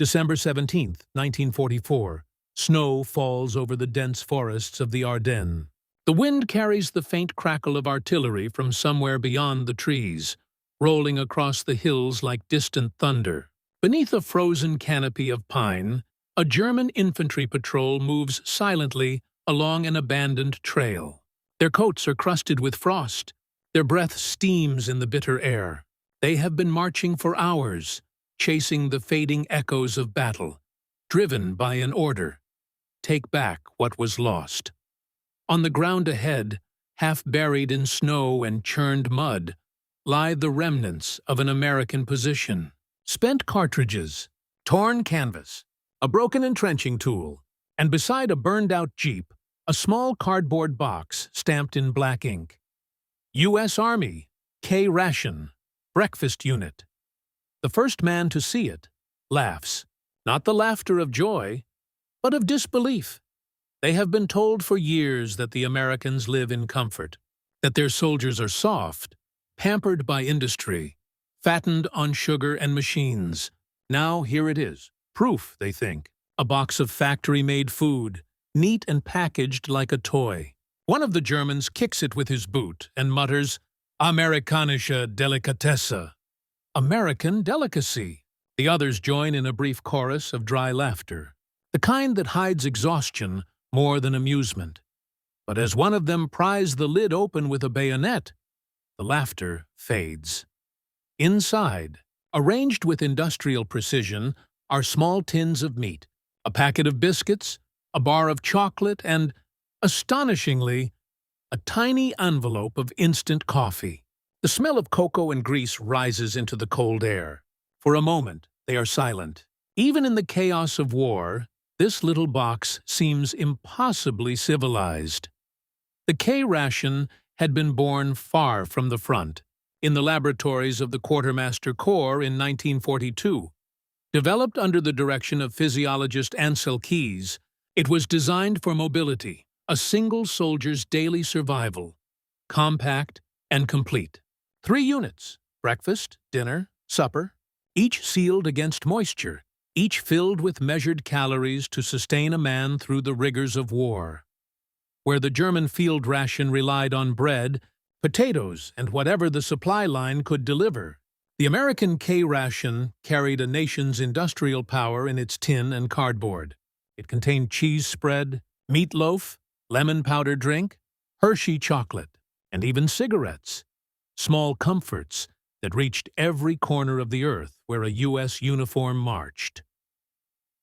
December 17, 1944. Snow falls over the dense forests of the Ardennes. The wind carries the faint crackle of artillery from somewhere beyond the trees, rolling across the hills like distant thunder. Beneath a frozen canopy of pine, a German infantry patrol moves silently along an abandoned trail. Their coats are crusted with frost. Their breath steams in the bitter air. They have been marching for hours, chasing the fading echoes of battle, driven by an order: take back what was lost. On the ground ahead, half buried in snow and churned mud, lie the remnants of an American position. Spent cartridges, torn canvas, a broken entrenching tool, and beside a burned-out jeep, a small cardboard box stamped in black ink. U.S. Army, K-Ration, Breakfast Unit. The first man to see it laughs, not the laughter of joy, but of disbelief. They have been told for years that the Americans live in comfort, that their soldiers are soft, pampered by industry, fattened on sugar and machines. Now here it is, proof, they think, a box of factory-made food, neat and packaged like a toy. One of the Germans kicks it with his boot and mutters, "Amerikanische Delikatesse." American delicacy. The others join in a brief chorus of dry laughter, the kind that hides exhaustion more than amusement. But as one of them pries the lid open with a bayonet, the laughter fades. Inside, arranged with industrial precision, are small tins of meat, a packet of biscuits, a bar of chocolate, and, astonishingly, a tiny envelope of instant coffee. The smell of cocoa and grease rises into the cold air. For a moment, they are silent. Even in the chaos of war, this little box seems impossibly civilized. The K-Ration had been born far from the front, in the laboratories of the Quartermaster Corps in 1942. Developed under the direction of physiologist Ansel Keys, it was designed for mobility, a single soldier's daily survival, compact and complete. 3 units: breakfast, dinner, supper, each sealed against moisture, each filled with measured calories to sustain a man through the rigors of war. Where the German field ration relied on bread, potatoes, and whatever the supply line could deliver, the American K-Ration carried a nation's industrial power in its tin and cardboard. It contained cheese spread, meatloaf, lemon powder drink, Hershey chocolate, and even cigarettes. Small comforts that reached every corner of the earth where a U.S. uniform marched.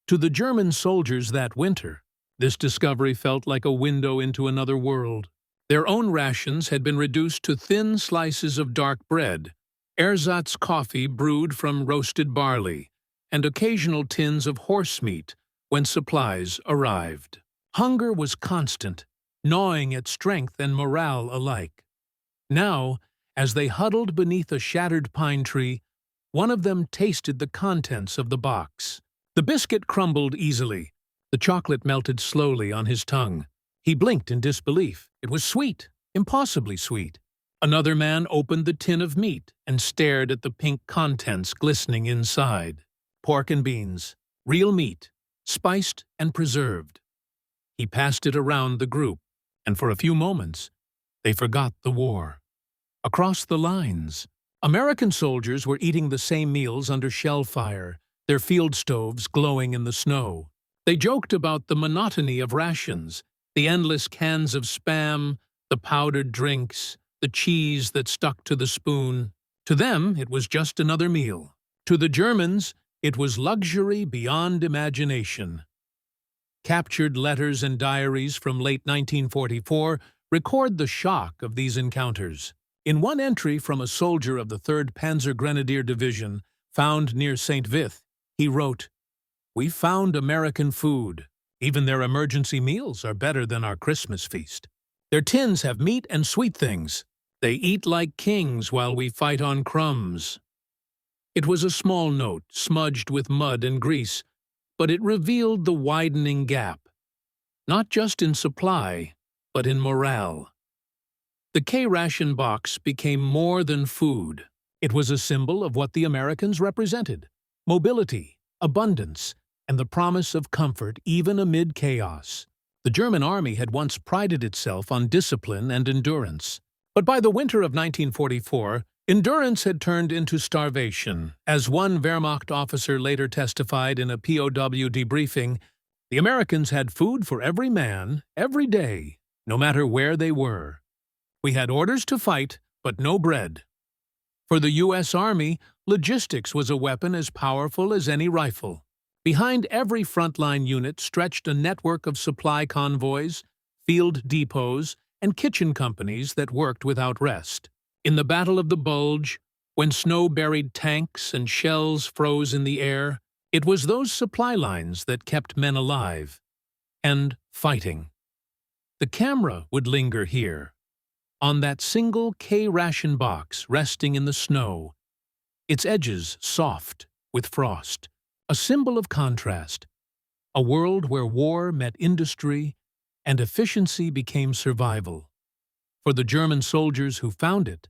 To the German soldiers that winter, this discovery felt like a window into another world. Their own rations had been reduced to thin slices of dark bread, ersatz coffee brewed from roasted barley, and occasional tins of horse meat when supplies arrived. Hunger was constant, gnawing at strength and morale alike. Now, as they huddled beneath a shattered pine tree, one of them tasted the contents of the box. The biscuit crumbled easily. The chocolate melted slowly on his tongue. He blinked in disbelief. It was sweet, impossibly sweet. Another man opened the tin of meat and stared at the pink contents glistening inside. Pork and beans, real meat, spiced and preserved. He passed it around the group, and for a few moments, they forgot the war. Across the lines, American soldiers were eating the same meals under shell fire, their field stoves glowing in the snow. They joked about the monotony of rations, the endless cans of Spam, the powdered drinks, the cheese that stuck to the spoon. To them, it was just another meal. To the Germans, it was luxury beyond imagination. Captured letters and diaries from late 1944 record the shock of these encounters. In one entry from a soldier of the 3rd Panzer Grenadier Division, found near St. Vith, he wrote, "We found American food. Even their emergency meals are better than our Christmas feast. Their tins have meat and sweet things. They eat like kings while we fight on crumbs." It was a small note, smudged with mud and grease, but it revealed the widening gap, not just in supply, but in morale. The K-Ration box became more than food. It was a symbol of what the Americans represented: mobility, abundance, and the promise of comfort even amid chaos. The German army had once prided itself on discipline and endurance. But by the winter of 1944, endurance had turned into starvation. As one Wehrmacht officer later testified in a POW debriefing, the Americans had food for every man, every day, no matter where they were. We had orders to fight, but no bread. For the U.S. Army, logistics was a weapon as powerful as any rifle. Behind every frontline unit stretched a network of supply convoys, field depots, and kitchen companies that worked without rest. In the Battle of the Bulge, when snow-buried tanks and shells froze in the air, it was those supply lines that kept men alive and fighting. The camera would linger here, on that single K-ration box resting in the snow, its edges soft with frost, a symbol of contrast, a world where war met industry and efficiency became survival. For the German soldiers who found it,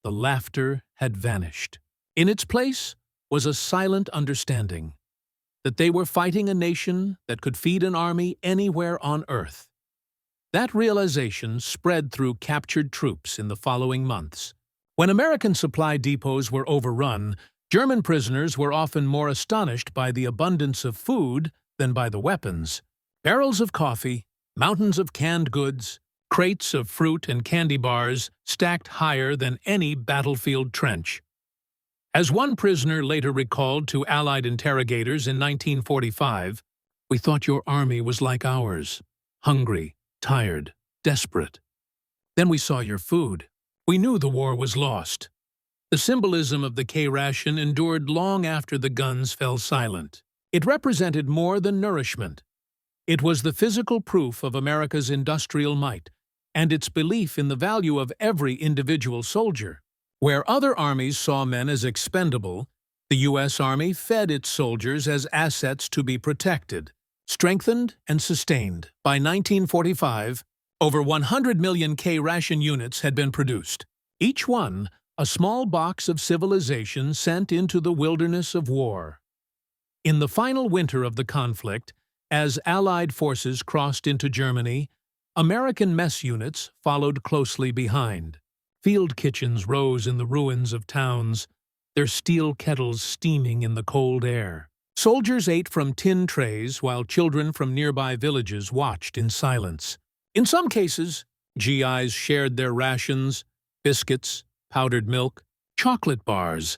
the laughter had vanished. In its place was a silent understanding that they were fighting a nation that could feed an army anywhere on Earth. That realization spread through captured troops in the following months. When American supply depots were overrun, German prisoners were often more astonished by the abundance of food than by the weapons. Barrels of coffee, mountains of canned goods, crates of fruit and candy bars stacked higher than any battlefield trench. As one prisoner later recalled to Allied interrogators in 1945, "We thought your army was like ours, hungry, tired, desperate. Then we saw your food. We knew the war was lost." The symbolism of the K-ration endured long after the guns fell silent. It represented more than nourishment. It was the physical proof of America's industrial might and its belief in the value of every individual soldier. Where other armies saw men as expendable, the U.S. Army fed its soldiers as assets to be protected, strengthened, and sustained. By 1945, over 100 million K-ration units had been produced, each one a small box of civilization sent into the wilderness of war. In the final winter of the conflict, as Allied forces crossed into Germany, American mess units followed closely behind. Field kitchens rose in the ruins of towns, their steel kettles steaming in the cold air. Soldiers ate from tin trays while children from nearby villages watched in silence. In some cases, GIs shared their rations, biscuits, powdered milk, chocolate bars,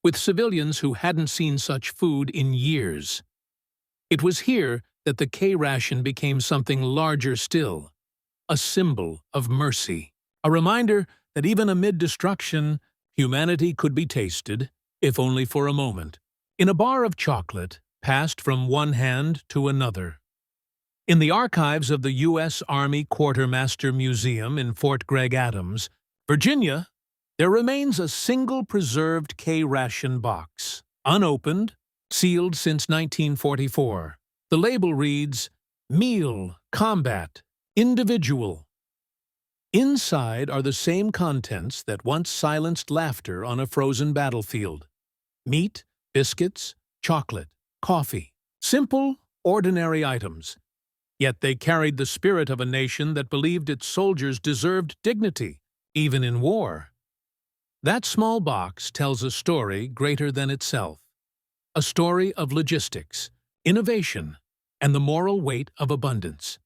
with civilians who hadn't seen such food in years. It was here that the K-ration became something larger still, a symbol of mercy, a reminder that even amid destruction, humanity could be tasted, if only for a moment, in a bar of chocolate passed from one hand to another. In the archives of the U.S. Army Quartermaster Museum in Fort Gregg Adams, Virginia, there remains a single preserved K-ration box, unopened, sealed since 1944. The label reads, "Meal, Combat, Individual." Inside are the same contents that once silenced laughter on a frozen battlefield. Meat, biscuits, chocolate, coffee. Simple, ordinary items. Yet they carried the spirit of a nation that believed its soldiers deserved dignity, even in war. That small box tells a story greater than itself. A story of logistics, innovation, and the moral weight of abundance.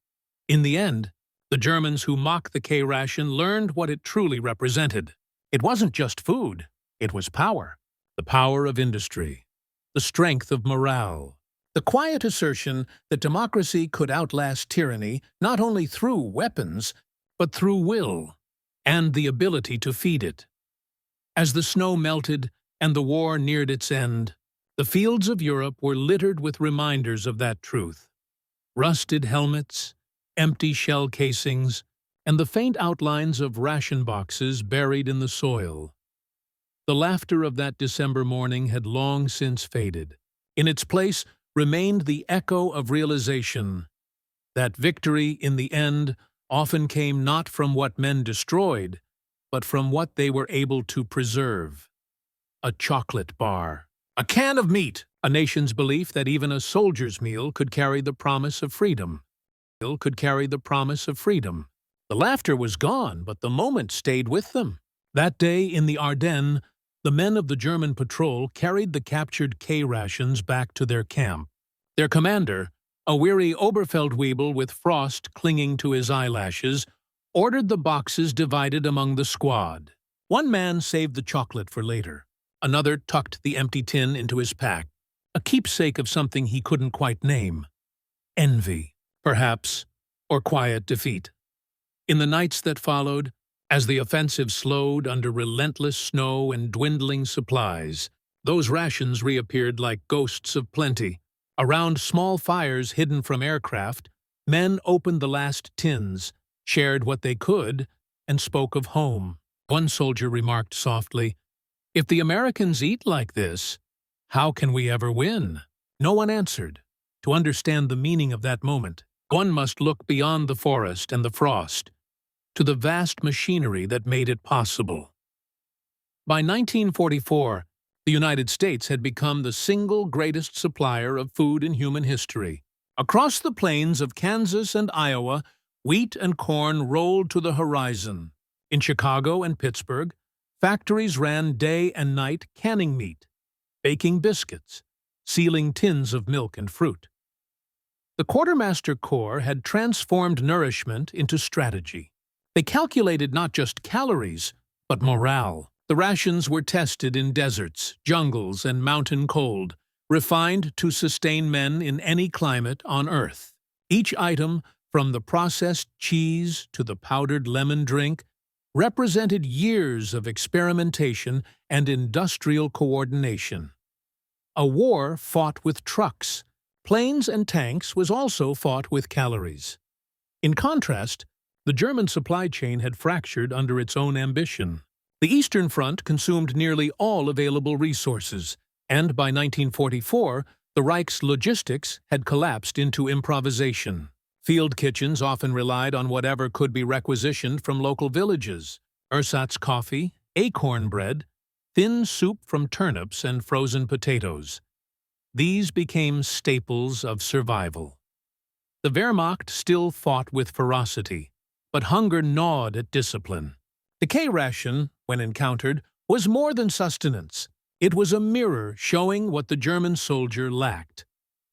In the end, the Germans who mocked the K-ration learned what it truly represented. It wasn't just food, it was power. The power of industry, the strength of morale, the quiet assertion that democracy could outlast tyranny not only through weapons, but through will and the ability to feed it. As the snow melted and the war neared its end, the fields of Europe were littered with reminders of that truth. Rusted helmets, empty shell casings, and the faint outlines of ration boxes buried in the soil. The laughter of that December morning had long since faded. In its place remained the echo of realization that victory in the end often came not from what men destroyed, but from what they were able to preserve. A chocolate bar, A can of meat, a nation's belief that even a soldier's meal could carry the promise of freedom. The laughter was gone, but the moment stayed with them. That day in the Ardennes, the men of the German patrol carried the captured K-Rations back to their camp. Their commander, a weary Oberfeldwebel with frost clinging to his eyelashes, ordered the boxes divided among the squad. One man saved the chocolate for later. Another tucked the empty tin into his pack, a keepsake of something he couldn't quite name. Envy, perhaps, or quiet defeat. In the nights that followed, as the offensive slowed under relentless snow and dwindling supplies, those rations reappeared like ghosts of plenty. Around small fires hidden from aircraft, men opened the last tins, shared what they could, and spoke of home. One soldier remarked softly, "If the Americans eat like this, how can we ever win?" No one answered. To understand the meaning of that moment, one must look beyond the forest and the frost, to the vast machinery that made it possible. By 1944, the United States had become the single greatest supplier of food in human history. Across the plains of Kansas and Iowa, wheat and corn rolled to the horizon. In Chicago and Pittsburgh, factories ran day and night canning meat, baking biscuits, sealing tins of milk and fruit. The Quartermaster Corps had transformed nourishment into strategy. They calculated not just calories, but morale. The rations were tested in deserts, jungles, and mountain cold, refined to sustain men in any climate on Earth. Each item, from the processed cheese to the powdered lemon drink, represented years of experimentation and industrial coordination. A war fought with trucks. Planes and tanks was also fought with calories. In contrast, the German supply chain had fractured under its own ambition. The Eastern Front consumed nearly all available resources, and by 1944, the Reich's logistics had collapsed into improvisation. Field kitchens often relied on whatever could be requisitioned from local villages: ersatz coffee, acorn bread, thin soup from turnips and frozen potatoes. These became staples of survival. The Wehrmacht still fought with ferocity, but hunger gnawed at discipline. The K-ration, when encountered, was more than sustenance. It was a mirror showing what the German soldier lacked.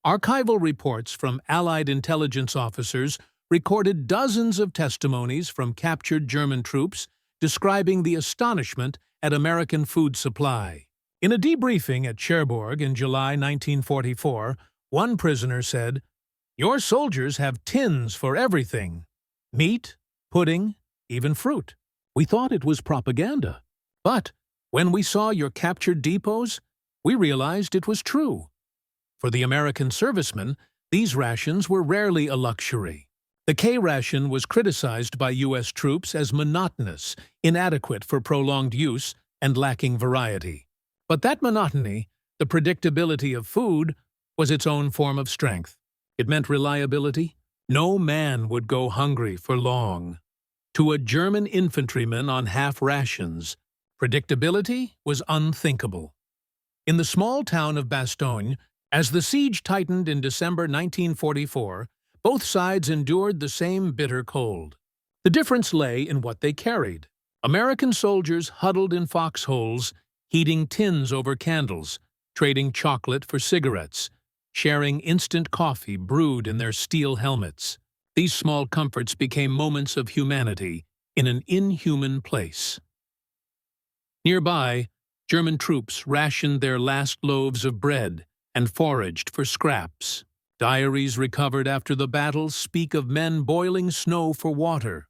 Archival reports from Allied intelligence officers recorded dozens of testimonies from captured German troops describing the astonishment at American food supply. In a debriefing at Cherbourg in July 1944, one prisoner said, "Your soldiers have tins for everything: meat, pudding, even fruit. We thought it was propaganda. But when we saw your captured depots, we realized it was true." For the American servicemen, these rations were rarely a luxury. The K-ration was criticized by U.S. troops as monotonous, inadequate for prolonged use, and lacking variety. But that monotony, the predictability of food, was its own form of strength. It meant reliability. No man would go hungry for long. To a German infantryman on half rations, predictability was unthinkable. In the small town of Bastogne, as the siege tightened in December 1944, both sides endured the same bitter cold. The difference lay in what they carried. American soldiers huddled in foxholes, heating tins over candles, trading chocolate for cigarettes, sharing instant coffee brewed in their steel helmets. These small comforts became moments of humanity in an inhuman place. Nearby, German troops rationed their last loaves of bread and foraged for scraps. Diaries recovered after the battle speak of men boiling snow for water,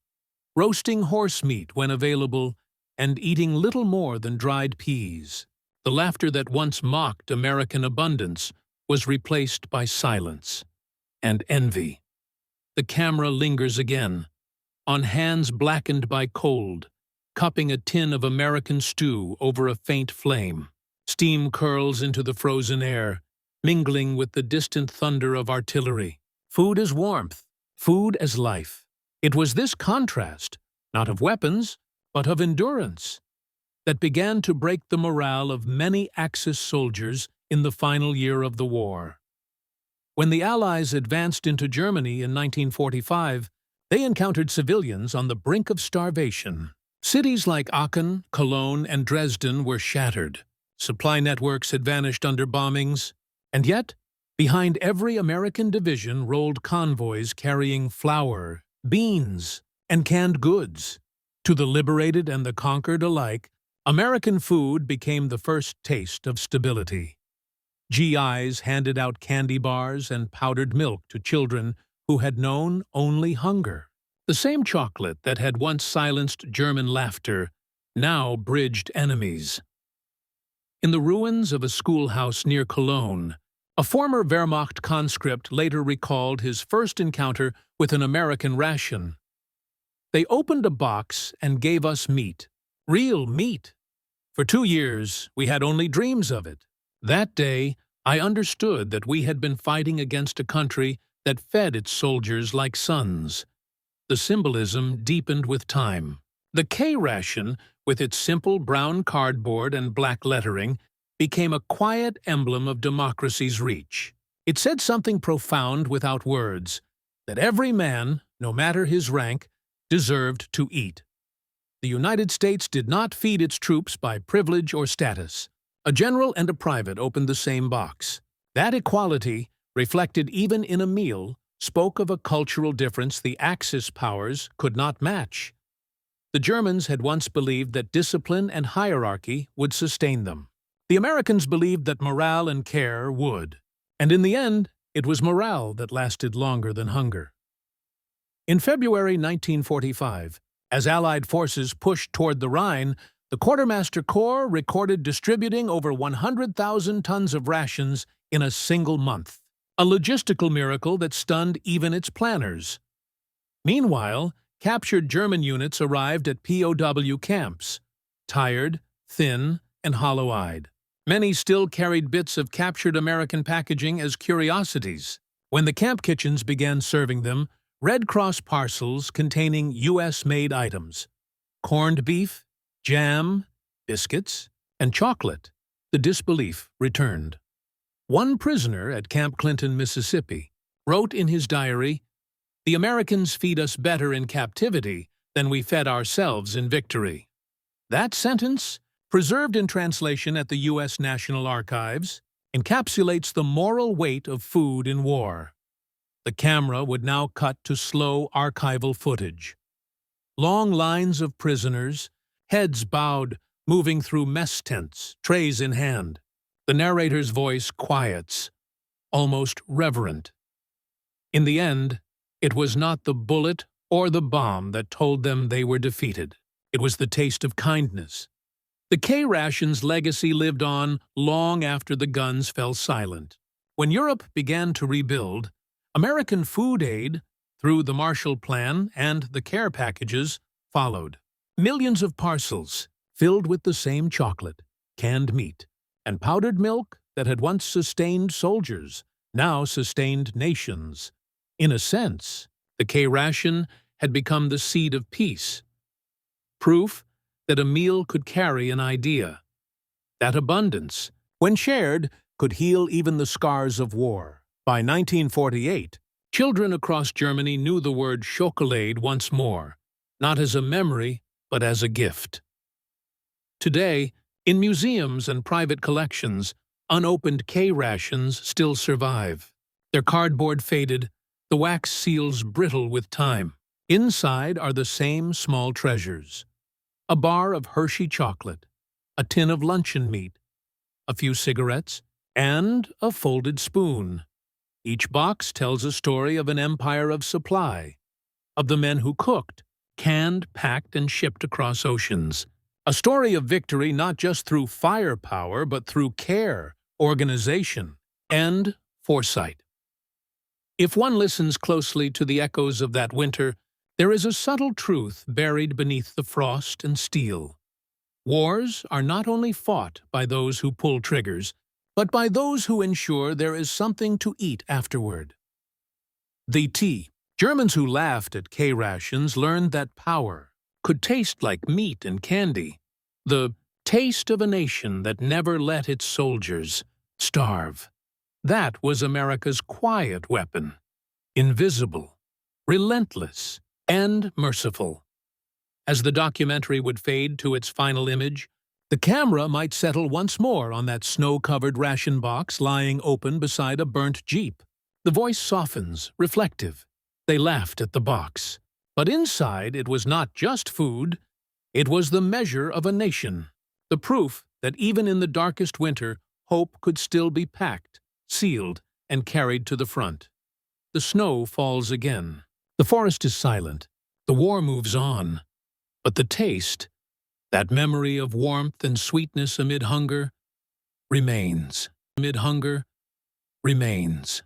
roasting horse meat when available, and eating little more than dried peas. The laughter that once mocked American abundance was replaced by silence and envy. The camera lingers again, on hands blackened by cold, cupping a tin of American stew over a faint flame. Steam curls into the frozen air, mingling with the distant thunder of artillery. Food as warmth, food as life. It was this contrast, not of weapons, but of endurance, that began to break the morale of many Axis soldiers in the final year of the war. When the Allies advanced into Germany in 1945, they encountered civilians on the brink of starvation. Cities like Aachen, Cologne, and Dresden were shattered. Supply networks had vanished under bombings, and yet, behind every American division rolled convoys carrying flour, beans, and canned goods. To the liberated and the conquered alike, American food became the first taste of stability. GIs handed out candy bars and powdered milk to children who had known only hunger. The same chocolate that had once silenced German laughter now bridged enemies. In the ruins of a schoolhouse near Cologne, a former Wehrmacht conscript later recalled his first encounter with an American ration. They opened a box and gave us meat. Real meat. For 2 years, we had only dreams of it. That day, I understood that we had been fighting against a country that fed its soldiers like sons. The symbolism deepened with time. The K-Ration, with its simple brown cardboard and black lettering, became a quiet emblem of democracy's reach. It said something profound without words, that every man, no matter his rank, deserved to eat. The United States did not feed its troops by privilege or status. A general and a private opened the same box. That equality, reflected even in a meal, spoke of a cultural difference the Axis powers could not match. The Germans had once believed that discipline and hierarchy would sustain them. The Americans believed that morale and care would. And in the end, it was morale that lasted longer than hunger. In February 1945, as Allied forces pushed toward the Rhine, the Quartermaster Corps recorded distributing over 100,000 tons of rations in a single month, a logistical miracle that stunned even its planners. Meanwhile, captured German units arrived at POW camps, tired, thin, and hollow-eyed. Many still carried bits of captured American packaging as curiosities. When the camp kitchens began serving them, Red Cross parcels containing U.S.-made items, corned beef, jam, biscuits, and chocolate, the disbelief returned. One prisoner at Camp Clinton, Mississippi, wrote in his diary, "The Americans feed us better in captivity than we fed ourselves in victory." That sentence, preserved in translation at the U.S. National Archives, encapsulates the moral weight of food in war. The camera would now cut to slow archival footage. Long lines of prisoners, heads bowed, moving through mess tents, trays in hand. The narrator's voice quiets, almost reverent. In the end, it was not the bullet or the bomb that told them they were defeated. It was the taste of kindness. The K-Ration's legacy lived on long after the guns fell silent. When Europe began to rebuild, American food aid, through the Marshall Plan and the care packages, followed. Millions of parcels, filled with the same chocolate, canned meat, and powdered milk that had once sustained soldiers, now sustained nations. In a sense, the K-Ration had become the seed of peace. Proof that a meal could carry an idea. That abundance, when shared, could heal even the scars of war. By 1948, children across Germany knew the word chocolate once more, not as a memory, but as a gift. Today, in museums and private collections, unopened K-Rations still survive. Their cardboard faded, the wax seals brittle with time. Inside are the same small treasures. A bar of Hershey chocolate, a tin of luncheon meat, a few cigarettes, and a folded spoon. Each box tells a story of an empire of supply, of the men who cooked, canned, packed, and shipped across oceans. A story of victory not just through firepower, but through care, organization, and foresight. If one listens closely to the echoes of that winter, there is a subtle truth buried beneath the frost and steel. Wars are not only fought by those who pull triggers, but by those who ensure there is something to eat afterward. The tea. Germans who laughed at K-Rations learned that power could taste like meat and candy, the taste of a nation that never let its soldiers Starve. That was America's quiet weapon. Invisible, relentless, and merciful. As the documentary would fade to its final image, the camera might settle once more on that snow-covered ration box lying open beside a burnt Jeep. The voice softens, reflective. They laughed at the box. But inside it was not just food, it was the measure of a nation. The proof that even in the darkest winter, hope could still be packed, sealed, and carried to the front. The snow falls again. The forest is silent. The war moves on. But the taste, that memory of warmth and sweetness amid hunger, remains. Amid hunger, remains.